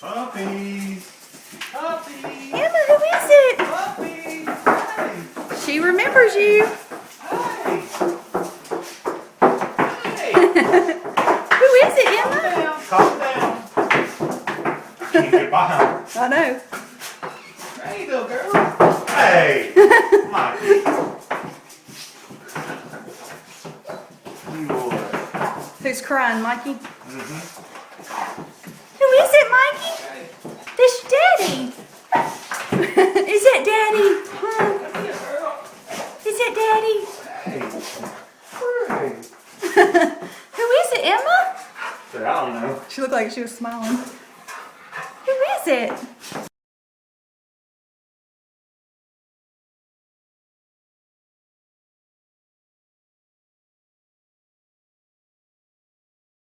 Puppies. Puppies. Emma, who is it? Puppies. Hey. She remembers you. Hey. Hey. Who is it, Emma? Calm down. Can't get by him. I know. Hey, little girl. Hey. Mikey. You boy. Who's crying, Mikey? Mm-hmm. Who is it, Mikey? That's your daddy. Is that daddy? Huh? Come here, girl. Is that daddy? Hey. Hey. Who is it, Emma? I don't know. She looked like she was smiling. Who is it?